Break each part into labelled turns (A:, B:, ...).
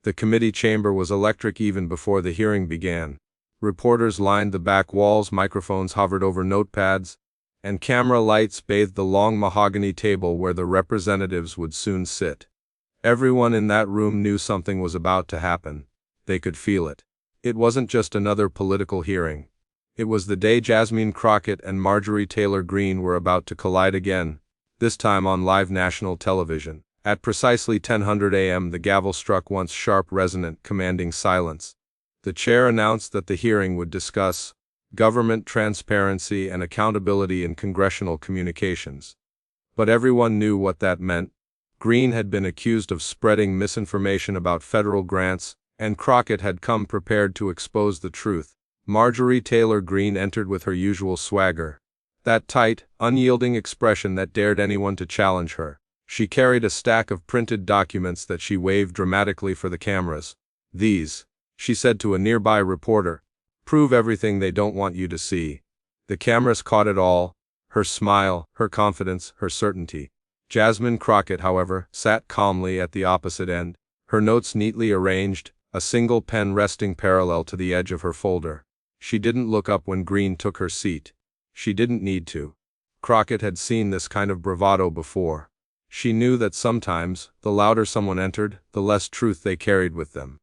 A: The committee chamber was electric even before the hearing began. Reporters lined the back walls, microphones hovered over notepads, and camera lights bathed the long mahogany table where the representatives would soon sit. Everyone in that room knew something was about to happen. They could feel it. It wasn't just another political hearing. It was the day Jasmine Crockett and Marjorie Taylor Greene were about to collide again, this time on live national television. At precisely 10:00 a.m. the gavel struck once sharp, resonant, commanding silence. The chair announced that the hearing would discuss government transparency and accountability in congressional communications. But everyone knew what that meant. Greene had been accused of spreading misinformation about federal grants, and Crockett had come prepared to expose the truth. Marjorie Taylor Greene entered with her usual swagger, that tight, unyielding expression that dared anyone to challenge her. She carried a stack of printed documents that she waved dramatically for the cameras. "These," she said to a nearby reporter, "prove everything they don't want you to see." The cameras caught it all: her smile, her confidence, her certainty. Jasmine Crockett, however, sat calmly at the opposite end, her notes neatly arranged, a single pen resting parallel to the edge of her folder. She didn't look up when Greene took her seat. She didn't need to. Crockett had seen this kind of bravado before. She knew that sometimes, the louder someone entered, the less truth they carried with them.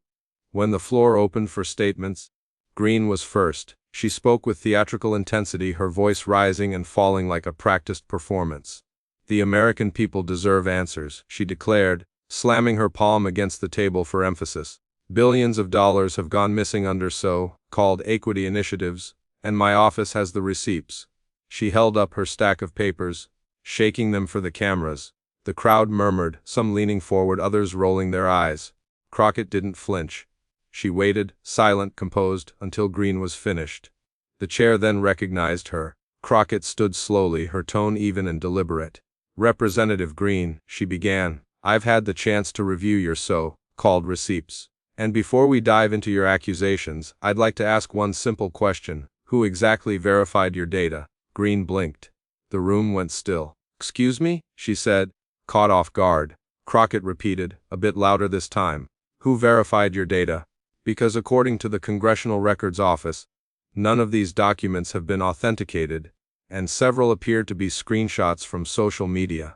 A: When the floor opened for statements, Greene was first. She spoke with theatrical intensity, her voice rising and falling like a practiced performance. "The American people deserve answers," she declared, slamming her palm against the table for emphasis. "Billions of dollars have gone missing under so-called equity initiatives, and my office has the receipts." She held up her stack of papers, shaking them for the cameras. The crowd murmured, some leaning forward, others rolling their eyes. Crockett didn't flinch. She waited, silent, composed, until Greene was finished. The chair then recognized her. Crockett stood slowly, her tone even and deliberate. "Representative Greene," she began, "I've had the chance to review your so-called receipts. And before we dive into your accusations, I'd like to ask one simple question. Who exactly verified your data?" Greene blinked. The room went still. "Excuse me?" she said, caught off guard. Crockett repeated, a bit louder this time. "Who verified your data? Because according to the Congressional Records Office, none of these documents have been authenticated, and several appear to be screenshots from social media."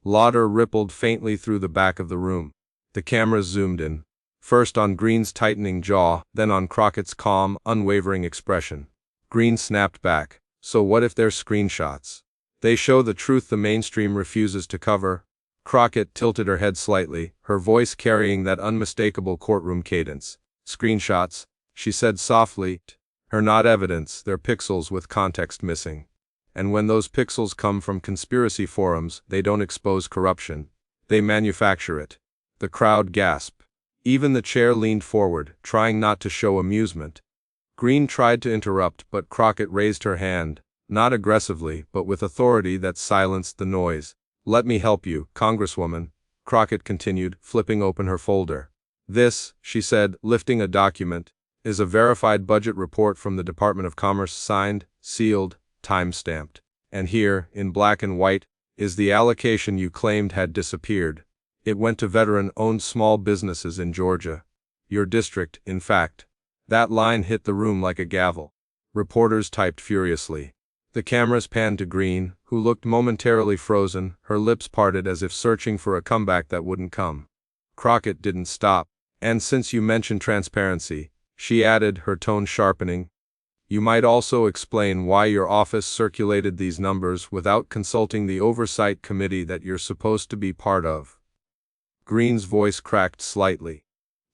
A: Laughter rippled faintly through the back of the room. The cameras zoomed in, first on Greene's tightening jaw, then on Crockett's calm, unwavering expression. Greene snapped back. "So what if they're screenshots? They show the truth the mainstream refuses to cover." Crockett tilted her head slightly, her voice carrying that unmistakable courtroom cadence. "Screenshots," she said softly, "are not evidence, they're pixels with context missing. And when those pixels come from conspiracy forums, they don't expose corruption. They manufacture it." The crowd gasped. Even the chair leaned forward, trying not to show amusement. Greene tried to interrupt, but Crockett raised her hand, not aggressively, but with authority that silenced the noise. "Let me help you, Congresswoman," Crockett continued, flipping open her folder. "This," she said, lifting a document, "is a verified budget report from the Department of Commerce, signed, sealed, time-stamped. And here, in black and white, is the allocation you claimed had disappeared. It went to veteran-owned small businesses in Georgia. Your district, in fact." That line hit the room like a gavel. Reporters typed furiously. The cameras panned to Greene, who looked momentarily frozen, her lips parted as if searching for a comeback that wouldn't come. Crockett didn't stop. "And since you mentioned transparency," she added, her tone sharpening, "you might also explain why your office circulated these numbers without consulting the oversight committee that you're supposed to be part of." Greene's voice cracked slightly.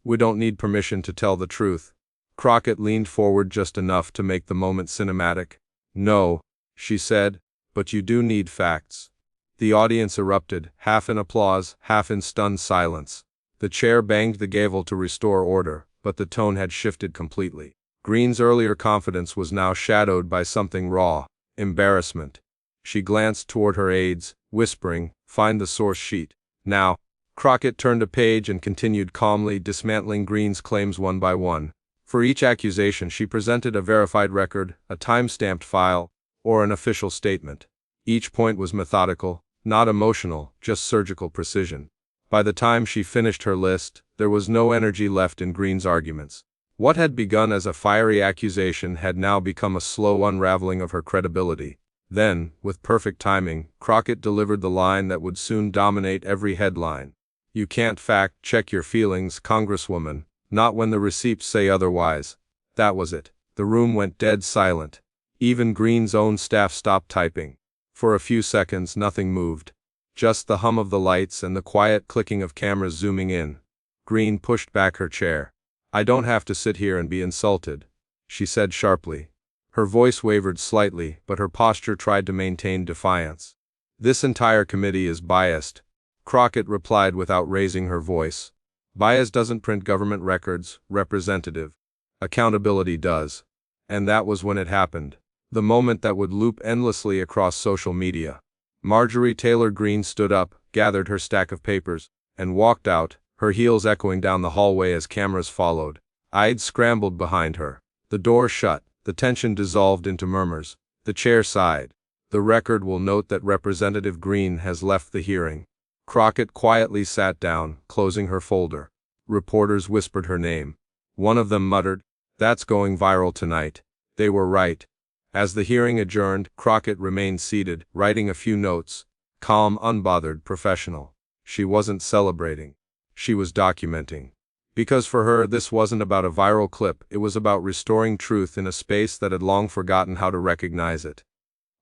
A: "We don't need permission to tell the truth." Crockett leaned forward just enough to make the moment cinematic. "No," she said, "but you do need facts." The audience erupted, half in applause, half in stunned silence. The chair banged the gavel to restore order, but the tone had shifted completely. Greene's earlier confidence was now shadowed by something raw: embarrassment. She glanced toward her aides, whispering, "Find the source sheet." "Now." Crockett turned a page and continued calmly, dismantling Greene's claims one by one. For each accusation she presented a verified record, a time-stamped file, or an official statement. Each point was methodical, not emotional, just surgical precision. By the time she finished her list, there was no energy left in Greene's arguments. What had begun as a fiery accusation had now become a slow unraveling of her credibility. Then, with perfect timing, Crockett delivered the line that would soon dominate every headline. "You can't fact-check your feelings, Congresswoman, not when the receipts say otherwise." That was it. The room went dead silent. Even Greene's own staff stopped typing. For a few seconds nothing moved. Just the hum of the lights and the quiet clicking of cameras zooming in. Greene pushed back her chair. "I don't have to sit here and be insulted," she said sharply. Her voice wavered slightly, but her posture tried to maintain defiance. "This entire committee is biased," Crockett replied without raising her voice. "Bias doesn't print government records, Representative. Accountability does." And that was when it happened. The moment that would loop endlessly across social media. Marjorie Taylor Greene stood up, gathered her stack of papers, and walked out, her heels echoing down the hallway as cameras followed. I'd scrambled behind her. The door shut, the tension dissolved into murmurs. The chair sighed. "The record will note that Representative Greene has left the hearing." Crockett quietly sat down, closing her folder. Reporters whispered her name. One of them muttered, "That's going viral tonight." They were right. As the hearing adjourned, Crockett remained seated, writing a few notes. Calm, unbothered, professional. She wasn't celebrating. She was documenting. Because for her, this wasn't about a viral clip, it was about restoring truth in a space that had long forgotten how to recognize it.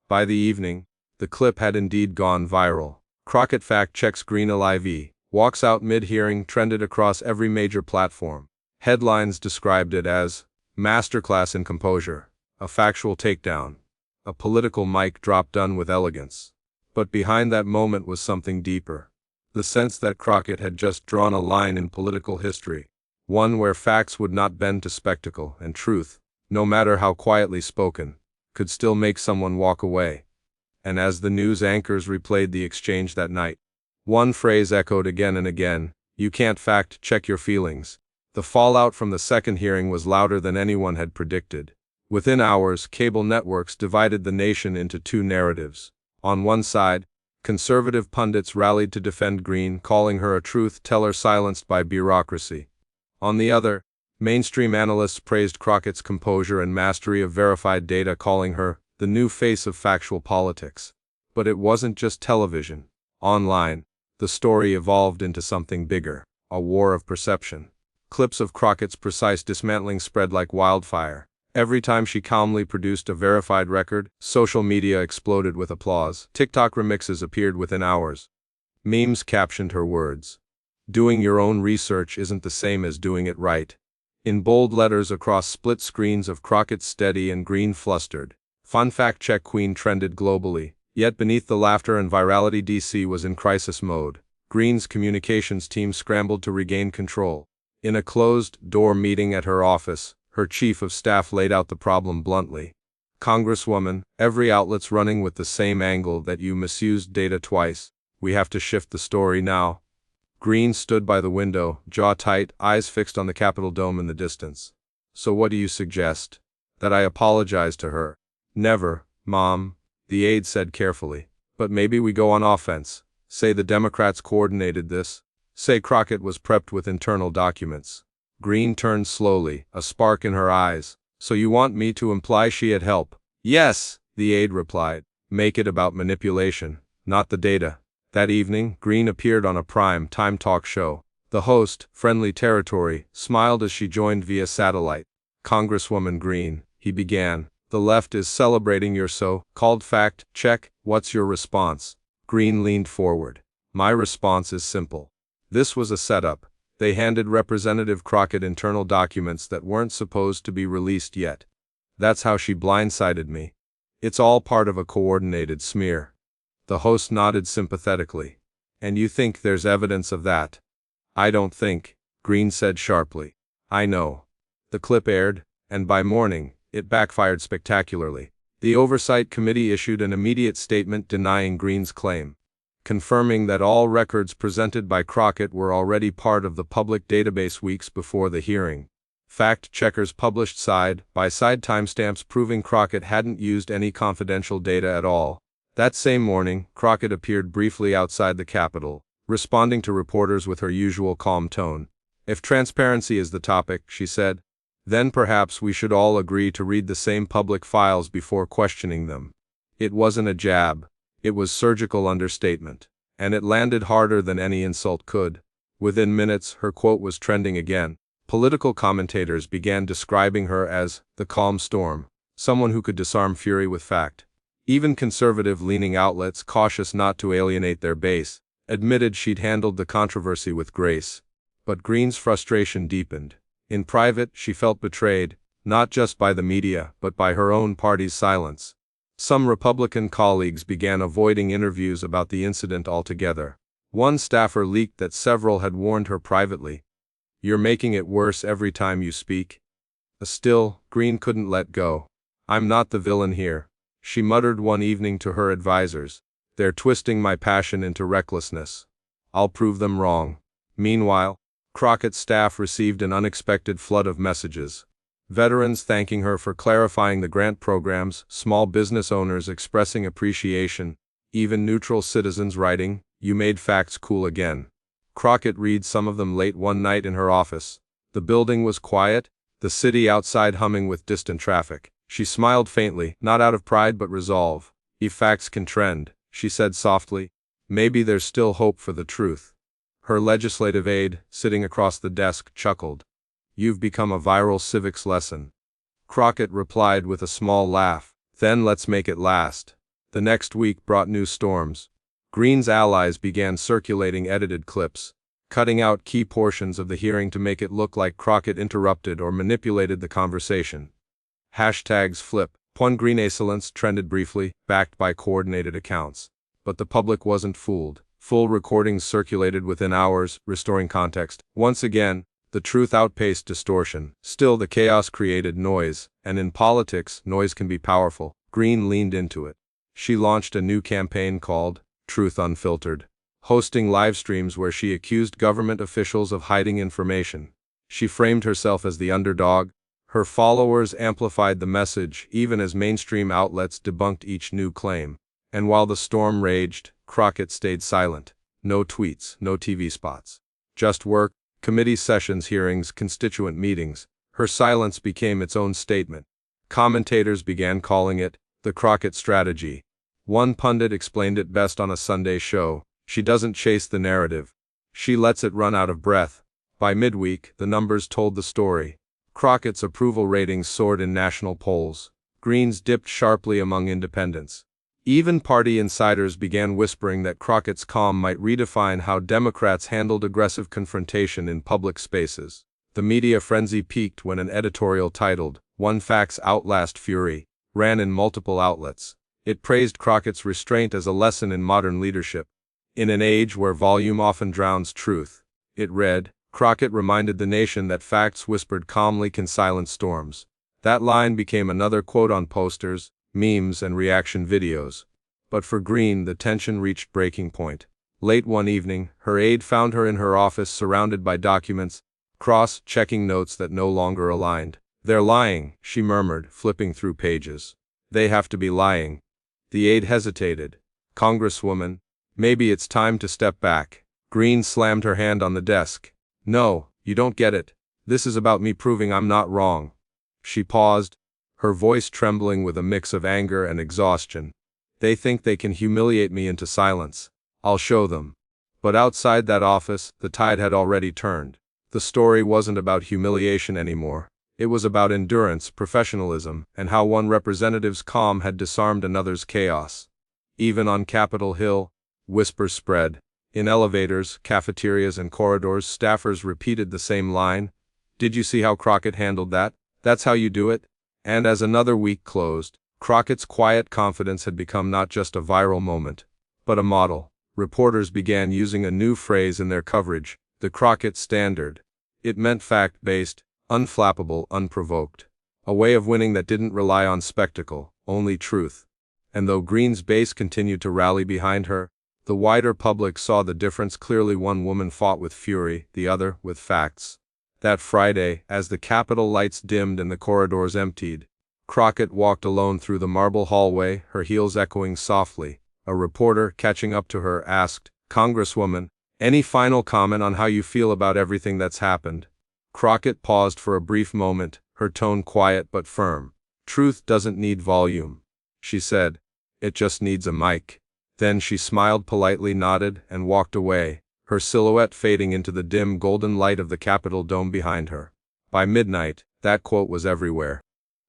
A: By the evening, the clip had indeed gone viral. Crockett fact-checks Greene live, walks out mid-hearing, trended across every major platform. Headlines described it as masterclass in composure, a factual takedown, a political mic drop done with elegance. But behind that moment was something deeper. The sense that Crockett had just drawn a line in political history, one where facts would not bend to spectacle, and truth, no matter how quietly spoken, could still make someone walk away. And as the news anchors replayed the exchange that night, one phrase echoed again and again: "You can't fact-check your feelings." The fallout from the second hearing was louder than anyone had predicted. Within hours, cable networks divided the nation into two narratives. On one side, conservative pundits rallied to defend Greene, calling her a truth-teller silenced by bureaucracy. On the other, mainstream analysts praised Crockett's composure and mastery of verified data, calling her the new face of factual politics. But it wasn't just television. Online, the story evolved into something bigger, a war of perception. Clips of Crockett's precise dismantling spread like wildfire. Every time she calmly produced a verified record, social media exploded with applause. TikTok remixes appeared within hours. Memes captioned her words. "Doing your own research isn't the same as doing it right." In bold letters across split screens of Crockett steady and Greene flustered. Fun fact check queen trended globally, yet beneath the laughter and virality DC was in crisis mode. Greene's communications team scrambled to regain control. In a closed-door meeting at her office, her chief of staff laid out the problem bluntly. "Congresswoman, every outlet's running with the same angle, that you misused data twice. We have to shift the story now." Greene stood by the window, jaw tight, eyes fixed on the Capitol dome in the distance. "So what do you suggest? That I apologize to her?" "Never, Mom," the aide said carefully. "But maybe we go on offense. Say the Democrats coordinated this. Say Crockett was prepped with internal documents." Greene turned slowly, a spark in her eyes. "So you want me to imply she had help?" "Yes," the aide replied. "Make it about manipulation, not the data." That evening, Greene appeared on a prime-time talk show. The host, Friendly Territory, smiled as she joined via satellite. "Congresswoman Greene," he began, "the left is celebrating your so-called fact-check. What's your response?" Greene leaned forward. "My response is simple. This was a setup. They handed Representative Crockett internal documents that weren't supposed to be released yet. That's how she blindsided me. It's all part of a coordinated smear." The host nodded sympathetically. "And you think there's evidence of that?" "I don't think," Greene said sharply. "I know." The clip aired, and by morning, it backfired spectacularly. The Oversight Committee issued an immediate statement denying Greene's claim, confirming that all records presented by Crockett were already part of the public database weeks before the hearing. Fact-checkers published side-by-side timestamps proving Crockett hadn't used any confidential data at all. That same morning, Crockett appeared briefly outside the Capitol, responding to reporters with her usual calm tone. "If transparency is the topic," she said, "then perhaps we should all agree to read the same public files before questioning them." It wasn't a jab. It was surgical understatement. And it landed harder than any insult could. Within minutes, her quote was trending again. Political commentators began describing her as the calm storm, someone who could disarm fury with fact. Even conservative-leaning outlets, cautious not to alienate their base, admitted she'd handled the controversy with grace. But Greene's frustration deepened. In private, she felt betrayed, not just by the media, but by her own party's silence. Some Republican colleagues began avoiding interviews about the incident altogether. One staffer leaked that several had warned her privately, "You're making it worse every time you speak." Still, Greene couldn't let go. "I'm not the villain here," she muttered one evening to her advisors. "They're twisting my passion into recklessness. I'll prove them wrong." Meanwhile, Crockett's staff received an unexpected flood of messages. Veterans thanking her for clarifying the grant programs, small business owners expressing appreciation, even neutral citizens writing, "You made facts cool again." Crockett read some of them late one night in her office. The building was quiet, the city outside humming with distant traffic. She smiled faintly, not out of pride but resolve. "If facts can trend," she said softly, "maybe there's still hope for the truth." Her legislative aide, sitting across the desk, chuckled. "You've become a viral civics lesson." Crockett replied with a small laugh, "Then let's make it last." The next week brought new storms. Greene's allies began circulating edited clips, cutting out key portions of the hearing to make it look like Crockett interrupted or manipulated the conversation. Hashtags flip, Point Green excellence trended briefly, backed by coordinated accounts. But the public wasn't fooled. Full recordings circulated within hours, restoring context. Once again, the truth outpaced distortion. Still, the chaos created noise, and in politics, noise can be powerful. Greene leaned into it. She launched a new campaign called Truth Unfiltered, hosting live streams where she accused government officials of hiding information. She framed herself as the underdog. Her followers amplified the message even as mainstream outlets debunked each new claim. And while the storm raged, Crockett stayed silent. No tweets, no TV spots. Just work, committee sessions, hearings, constituent meetings. Her silence became its own statement. Commentators began calling it the Crockett strategy. One pundit explained it best on a Sunday show: "She doesn't chase the narrative. She lets it run out of breath." By midweek, the numbers told the story. Crockett's approval ratings soared in national polls. Greene's dipped sharply among independents. Even party insiders began whispering that Crockett's calm might redefine how Democrats handled aggressive confrontation in public spaces. The media frenzy peaked when an editorial titled, "One Facts Outlast Fury," ran in multiple outlets. It praised Crockett's restraint as a lesson in modern leadership. In an age where volume often drowns truth, it read, Crockett reminded the nation that facts whispered calmly can silence storms. That line became another quote on posters, memes, and reaction videos. But for Greene, the tension reached breaking point. Late one evening, her aide found her in her office surrounded by documents, cross-checking notes that no longer aligned. "They're lying," she murmured, flipping through pages. "They have to be lying." The aide hesitated. "Congresswoman, maybe it's time to step back." Greene slammed her hand on the desk. "No, you don't get it. This is about me proving I'm not wrong." She paused, her voice trembling with a mix of anger and exhaustion. "They think they can humiliate me into silence. I'll show them." But outside that office, the tide had already turned. The story wasn't about humiliation anymore. It was about endurance, professionalism, and how one representative's calm had disarmed another's chaos. Even on Capitol Hill, whispers spread. In elevators, cafeterias, and corridors, staffers repeated the same line. "Did you see how Crockett handled that? That's how you do it?" And as another week closed, Crockett's quiet confidence had become not just a viral moment, but a model. Reporters began using a new phrase in their coverage, the Crockett Standard. It meant fact-based, unflappable, unprovoked. A way of winning that didn't rely on spectacle, only truth. And though Greene's base continued to rally behind her, the wider public saw the difference clearly. One woman fought with fury, the other with facts. That Friday, as the Capitol lights dimmed and the corridors emptied, Crockett walked alone through the marble hallway, her heels echoing softly. A reporter, catching up to her, asked, "Congresswoman, Any final comment on how you feel about everything that's happened? Crockett paused for a brief moment, her tone quiet but firm. Truth doesn't need volume, she said. It just needs a mic. Then she smiled politely, nodded, and walked away, her silhouette fading into the dim golden light of the Capitol dome behind her. By midnight, that quote was everywhere.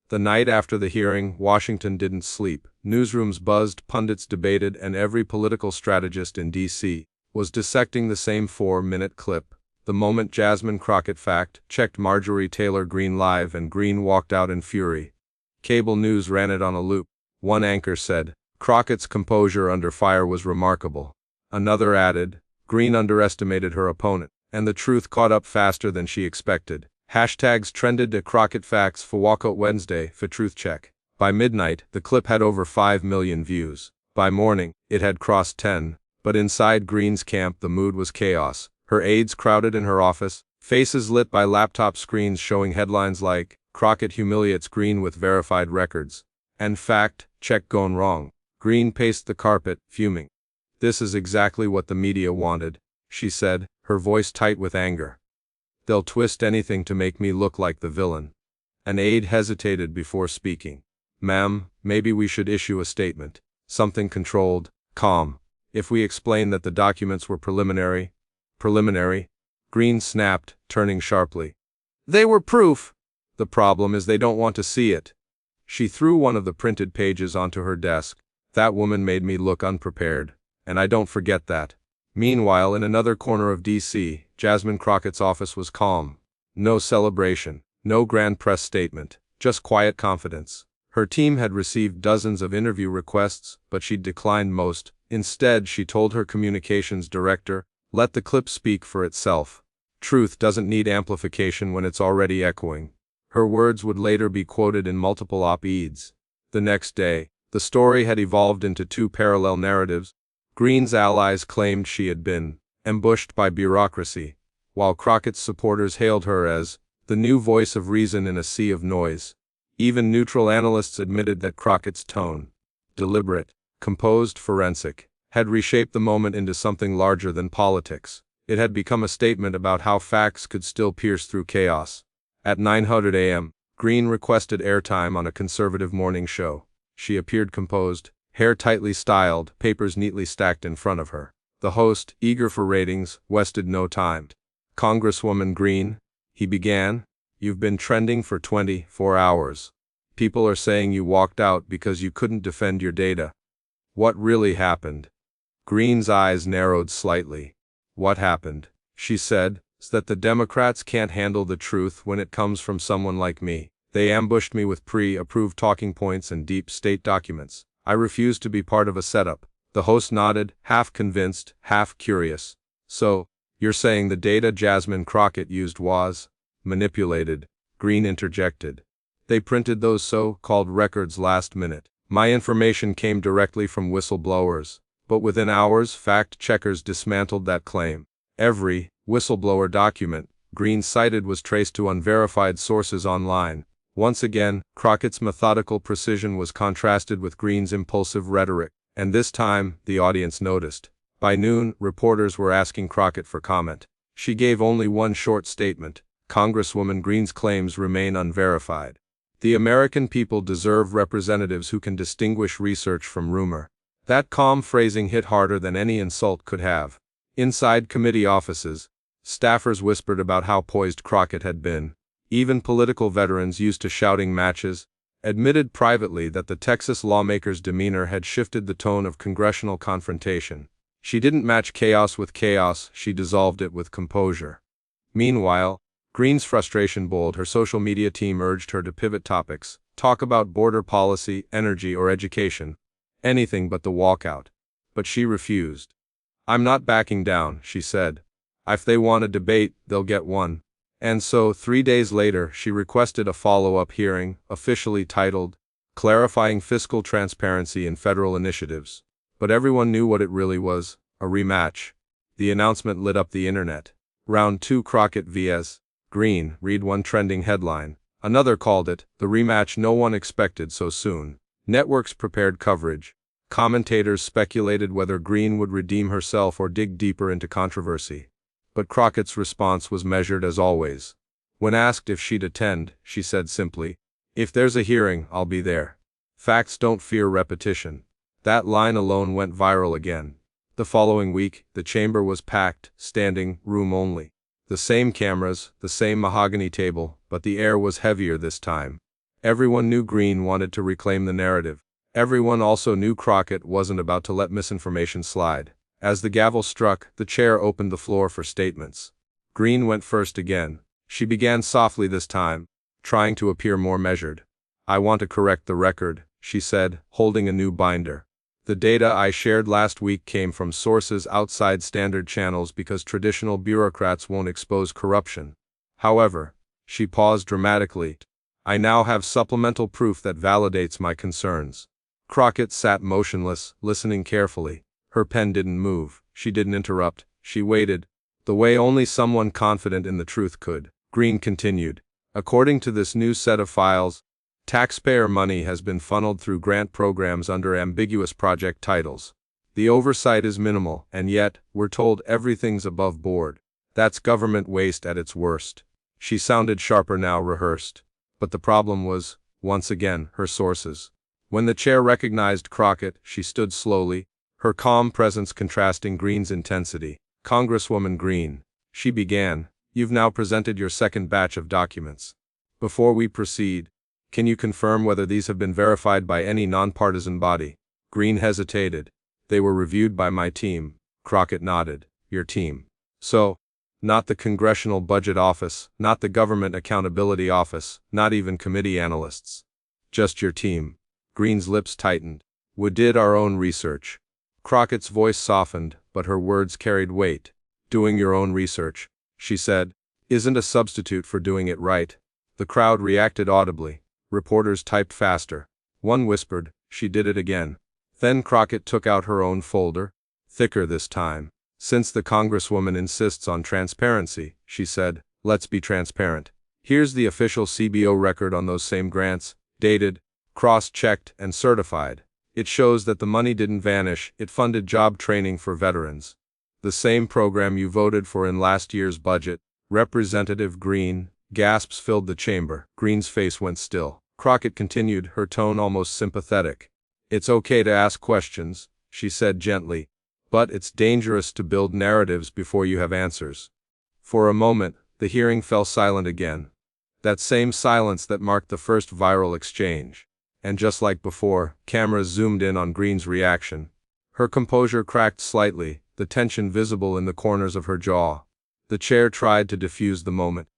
A: The night after the hearing, Washington didn't sleep. Newsrooms buzzed, pundits debated, and every political strategist in D.C. was dissecting the same 4-minute clip. The moment Jasmine Crockett fact-checked Marjorie Taylor Greene live, and Greene walked out in fury. Cable news ran it on a loop. One anchor said, "Crockett's composure under fire was remarkable." Another added, "Greene underestimated her opponent," and the truth caught up faster than she expected. Hashtags trended to Crockett Facts for Walkout Wednesday for Truth Check. By midnight, the clip had over 5 million views. By morning, it had crossed 10, but inside Greene's camp the mood was chaos. Her aides crowded in her office, faces lit by laptop screens showing headlines like, "Crockett humiliates Greene with verified records," and "Fact check gone wrong." Greene paced the carpet, fuming. "This is exactly what the media wanted," she said, her voice tight with anger. "They'll twist anything to make me look like the villain." An aide hesitated before speaking. "Ma'am, maybe we should issue a statement. Something controlled, calm. If we explain that the documents were preliminary." "Preliminary?" Greene snapped, turning sharply. "They were proof. The problem is they don't want to see it." She threw one of the printed pages onto her desk. "That woman made me look unprepared, and I don't forget that." Meanwhile, in another corner of D.C., Jasmine Crockett's office was calm. No celebration, no grand press statement, just quiet confidence. Her team had received dozens of interview requests, but she'd declined most. Instead, she told her communications director, "Let the clip speak for itself. Truth doesn't need amplification when it's already echoing." Her words would later be quoted in multiple op-eds. The next day, the story had evolved into 2 parallel narratives. Greene's allies claimed she had been ambushed by bureaucracy, while Crockett's supporters hailed her as the new voice of reason in a sea of noise. Even neutral analysts admitted that Crockett's tone, deliberate, composed, forensic, had reshaped the moment into something larger than politics. It had become a statement about how facts could still pierce through chaos. At 9:00 a.m., Greene requested airtime on a conservative morning show. She appeared composed, hair tightly styled, papers neatly stacked in front of her. The host, eager for ratings, wasted no time. "Congresswoman Greene," he began, "you've been trending for 24 hours. People are saying you walked out because you couldn't defend your data. What really happened?" Greene's eyes narrowed slightly. "What happened," she said, "is that the Democrats can't handle the truth when it comes from someone like me. They ambushed me with pre-approved talking points and deep state documents. I refused to be part of a setup." The host nodded, half convinced, half curious. "So, you're saying the data Jasmine Crockett used was manipulated?" Greene interjected. "They printed those so-called records last minute. My information came directly from whistleblowers, but within hours fact-checkers dismantled that claim. Every whistleblower document Greene cited was traced to unverified sources online." Once again, Crockett's methodical precision was contrasted with Greene's impulsive rhetoric, and this time, the audience noticed. By noon, reporters were asking Crockett for comment. She gave only one short statement: "Congresswoman Greene's claims remain unverified. The American people deserve representatives who can distinguish research from rumor." That calm phrasing hit harder than any insult could have. Inside committee offices, staffers whispered about how poised Crockett had been. Even political veterans used to shouting matches admitted privately that the Texas lawmaker's demeanor had shifted the tone of congressional confrontation. She didn't match chaos with chaos, she dissolved it with composure. Meanwhile, Greene's frustration boiled. Her social media team urged her to pivot topics, talk about border policy, energy, or education. Anything but the walkout. But she refused. "I'm not backing down," she said. "If they want a debate, they'll get one." And so, 3 days later, she requested a follow-up hearing, officially titled, "Clarifying Fiscal Transparency in Federal Initiatives." But everyone knew what it really was, a rematch. The announcement lit up the internet. "Round 2 Crockett vs. Greene," read one trending headline. Another called it, "the rematch no one expected so soon." Networks prepared coverage. Commentators speculated whether Greene would redeem herself or dig deeper into controversy. But Crockett's response was measured as always. When asked if she'd attend, she said simply, "If there's a hearing, I'll be there. Facts don't fear repetition." That line alone went viral again. The following week, the chamber was packed, standing room only. The same cameras, the same mahogany table, but the air was heavier this time. Everyone knew Greene wanted to reclaim the narrative. Everyone also knew Crockett wasn't about to let misinformation slide. As the gavel struck, the chair opened the floor for statements. Greene went first again. She began softly this time, trying to appear more measured. "I want to correct the record," she said, holding a new binder. "The data I shared last week came from sources outside standard channels because traditional bureaucrats won't expose corruption. However," she paused dramatically, "I now have supplemental proof that validates my concerns." Crockett sat motionless, listening carefully. Her pen didn't move, she didn't interrupt, she waited, the way only someone confident in the truth could. Greene continued, "According to this new set of files, taxpayer money has been funneled through grant programs under ambiguous project titles. The oversight is minimal, and yet, we're told everything's above board. That's government waste at its worst." She sounded sharper now, rehearsed. But the problem was, once again, her sources. When the chair recognized Crockett, she stood slowly, her calm presence contrasting Greene's intensity. "Congresswoman Greene," she began, "you've now presented your second batch of documents. Before we proceed, can you confirm whether these have been verified by any nonpartisan body?" Greene hesitated. "They were reviewed by my team." Crockett nodded. "Your team. So, not the Congressional Budget Office, not the Government Accountability Office, not even committee analysts. Just your team." Greene's lips tightened. "We did our own research." Crockett's voice softened, but her words carried weight. "Doing your own research," she said, "isn't a substitute for doing it right." The crowd reacted audibly. Reporters typed faster. One whispered, "She did it again." Then Crockett took out her own folder, thicker this time. "Since the Congresswoman insists on transparency," she said, "let's be transparent. Here's the official CBO record on those same grants, dated, cross-checked, and certified. It shows that the money didn't vanish, it funded job training for veterans. The same program you voted for in last year's budget." "Representative Greene," gasps filled the chamber. Greene's face went still. Crockett continued, her tone almost sympathetic. "It's okay to ask questions," she said gently, "but it's dangerous to build narratives before you have answers." For a moment, the hearing fell silent again. That same silence that marked the first viral exchange. And just like before, cameras zoomed in on Greene's reaction. Her composure cracked slightly, the tension visible in the corners of her jaw. The chair tried to diffuse the moment.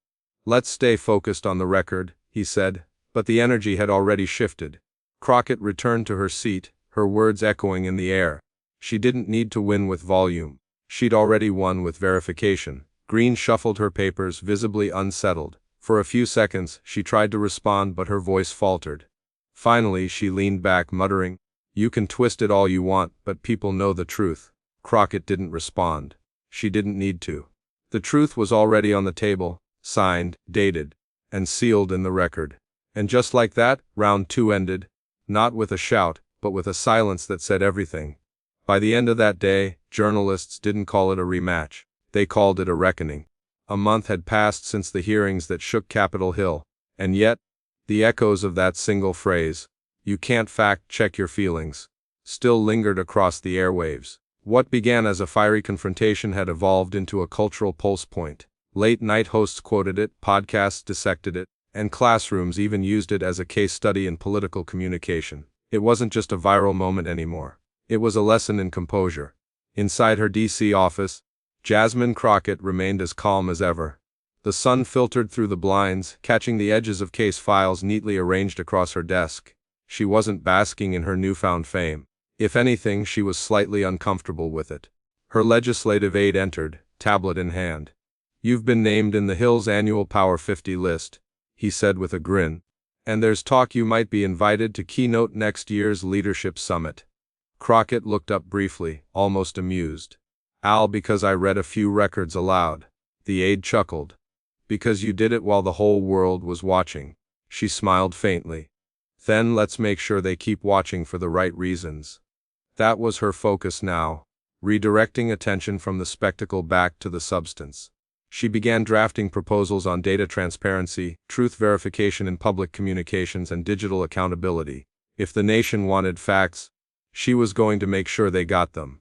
A: "Let's stay focused on the record," he said, but the energy had already shifted. Crockett returned to her seat, her words echoing in the air. She didn't need to win with volume. She'd already won with verification. Greene shuffled her papers, visibly unsettled. For a few seconds, she tried to respond, but her voice faltered. Finally, she leaned back, muttering, "You can twist it all you want, but people know the truth." Crockett didn't respond. She didn't need to. The truth was already on the table, signed, dated, and sealed in the record. And just like that, round two ended, not with a shout, but with a silence that said everything. By the end of that day, journalists didn't call it a rematch. They called it a reckoning. A month had passed since the hearings that shook Capitol Hill, and yet, the echoes of that single phrase, "You can't fact-check your feelings," still lingered across the airwaves. What began as a fiery confrontation had evolved into a cultural pulse point. Late-night hosts quoted it, podcasts dissected it, and classrooms even used it as a case study in political communication. It wasn't just a viral moment anymore. It was a lesson in composure. Inside her D.C. office, Jasmine Crockett remained as calm as ever. The sun filtered through the blinds, catching the edges of case files neatly arranged across her desk. She wasn't basking in her newfound fame. If anything, she was slightly uncomfortable with it. Her legislative aide entered, tablet in hand. "You've been named in the Hill's annual Power 50 list," he said with a grin. "And there's talk you might be invited to keynote next year's leadership summit." Crockett looked up briefly, almost amused. Because I read a few records aloud." The aide chuckled. "Because you did it while the whole world was watching." She smiled faintly. "Then let's make sure they keep watching for the right reasons." That was her focus now, redirecting attention from the spectacle back to the substance. She began drafting proposals on data transparency, truth verification in public communications, and digital accountability. If the nation wanted facts, she was going to make sure they got them.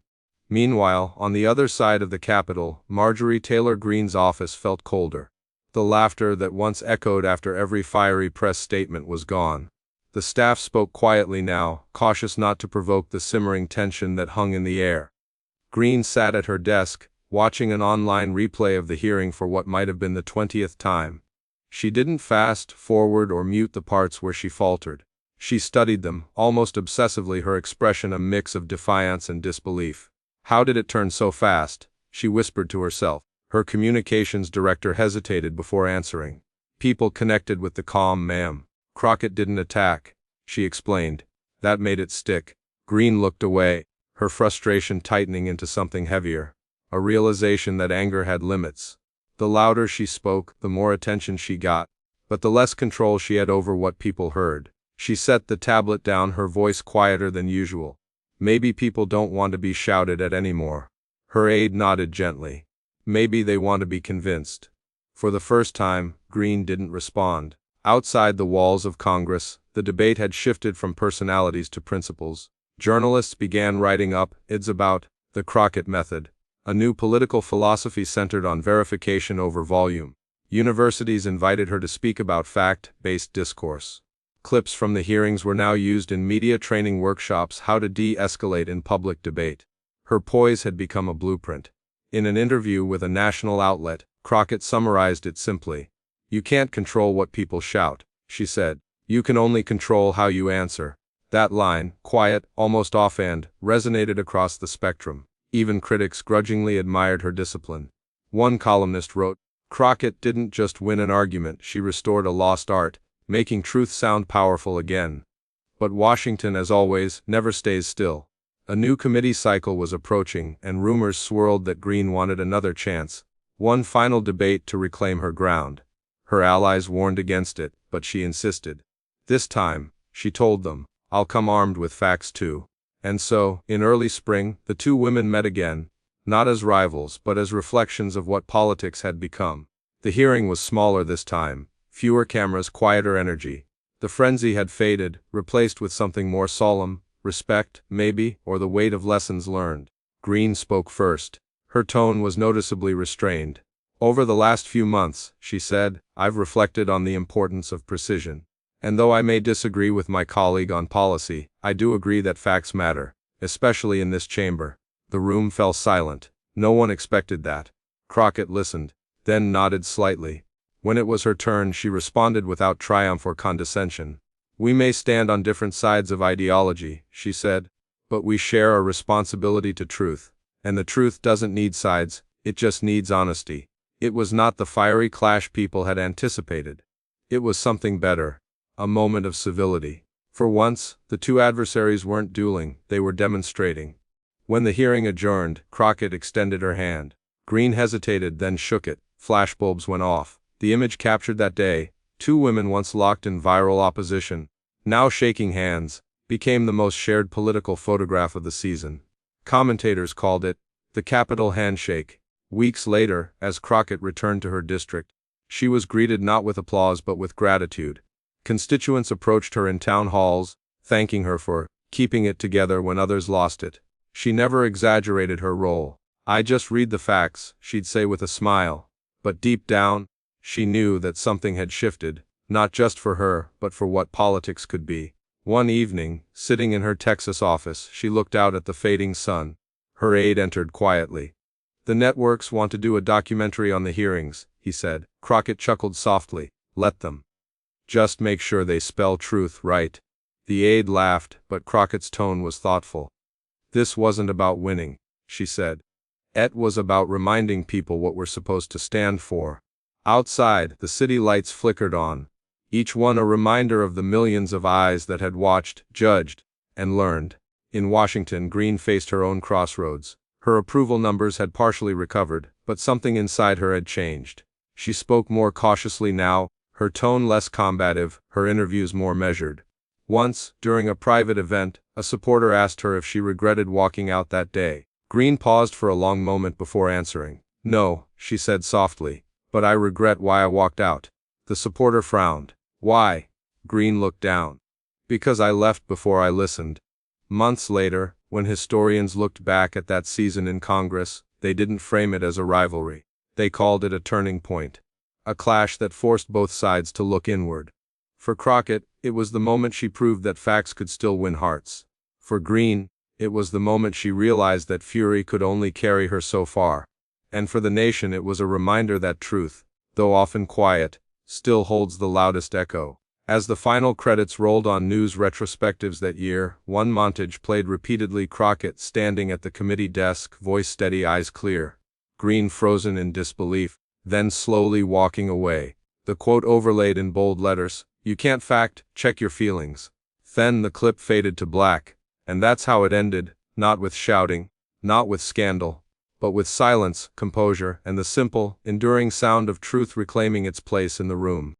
A: Meanwhile, on the other side of the Capitol, Marjorie Taylor Greene's office felt colder. The laughter that once echoed after every fiery press statement was gone. The staff spoke quietly now, cautious not to provoke the simmering tension that hung in the air. Greene sat at her desk, watching an online replay of the hearing for what might have been the 20th time. She didn't fast forward or mute the parts where she faltered. She studied them, almost obsessively, her expression a mix of defiance and disbelief. How did it turn so fast? She whispered to herself. Her communications director hesitated before answering. People connected with the calm ma'am. Crockett didn't attack, she explained. That made it stick. Greene looked away, her frustration tightening into something heavier. A realization that anger had limits. The louder she spoke, the more attention she got, but the less control she had over what people heard. She set the tablet down, her voice quieter than usual. Maybe people don't want to be shouted at anymore. Her aide nodded gently. Maybe they want to be convinced. For the first time, Greene didn't respond. Outside the walls of Congress, the debate had shifted from personalities to principles. Journalists began writing op-eds about the Crockett method, a new political philosophy centered on verification over volume. Universities invited her to speak about fact-based discourse. Clips from the hearings were now used in media training workshops, how to de-escalate in public debate. Her poise had become a blueprint. In an interview with a national outlet, Crockett summarized it simply. "You can't control what people shout," she said. "You can only control how you answer." That line, quiet, almost offhand, resonated across the spectrum. Even critics grudgingly admired her discipline. One columnist wrote, "Crockett didn't just win an argument, she restored a lost art, making truth sound powerful again." But Washington, as always, never stays still. A new committee cycle was approaching, and rumors swirled that Greene wanted another chance, one final debate to reclaim her ground. Her allies warned against it, but she insisted. "This time," she told them, "I'll come armed with facts too." And so, in early spring, the two women met again, not as rivals but as reflections of what politics had become. The hearing was smaller this time, fewer cameras, quieter energy. The frenzy had faded, replaced with something more solemn, respect, maybe, or the weight of lessons learned. Greene spoke first. Her tone was noticeably restrained. "Over the last few months," she said, "I've reflected on the importance of precision. And though I may disagree with my colleague on policy, I do agree that facts matter, especially in this chamber." The room fell silent. No one expected that. Crockett listened, then nodded slightly. When it was her turn, she responded without triumph or condescension. "We may stand on different sides of ideology," she said, "but we share a responsibility to truth. And the truth doesn't need sides, it just needs honesty." It was not the fiery clash people had anticipated. It was something better. A moment of civility. For once, the two adversaries weren't dueling, they were demonstrating. When the hearing adjourned, Crockett extended her hand. Greene hesitated, then shook it. Flashbulbs went off. The image captured that day, two women once locked in viral opposition, now shaking hands, became the most shared political photograph of the season. Commentators called it the Capitol handshake. Weeks later, as Crockett returned to her district, she was greeted not with applause but with gratitude. Constituents approached her in town halls, thanking her for keeping it together when others lost it. She never exaggerated her role. "I just read the facts," she'd say with a smile. But deep down, she knew that something had shifted, not just for her, but for what politics could be. One evening, sitting in her Texas office, she looked out at the fading sun. Her aide entered quietly. "The networks want to do a documentary on the hearings," he said. Crockett chuckled softly. "Let them. Just make sure they spell truth right." The aide laughed, but Crockett's tone was thoughtful. "This wasn't about winning," she said. "It was about reminding people what we're supposed to stand for." Outside, the city lights flickered on, each one a reminder of the millions of eyes that had watched, judged, and learned. In Washington, Greene faced her own crossroads. Her approval numbers had partially recovered, but something inside her had changed. She spoke more cautiously now, her tone less combative, her interviews more measured. Once, during a private event, A supporter asked her if she regretted walking out that day. Greene paused for a long moment before answering. "No," she said softly, "but I regret why I walked out." The supporter frowned. "Why?" Greene looked down. "Because I left before I listened." Months later, when historians looked back at that season in Congress, they didn't frame it as a rivalry. They called it a turning point. A clash that forced both sides to look inward. For Crockett, it was the moment she proved that facts could still win hearts. For Greene, it was the moment she realized that fury could only carry her so far. And for the nation, it was a reminder that truth, though often quiet, still holds the loudest echo. As the final credits rolled on news retrospectives that year, one montage played repeatedly: Crockett standing at the committee desk, voice steady, eyes clear. Greene frozen in disbelief, then slowly walking away. The quote overlaid in bold letters: "You can't fact check your feelings." Then the clip faded to black, and that's how it ended, not with shouting, not with scandal, but with silence, composure, and the simple, enduring sound of truth reclaiming its place in the room.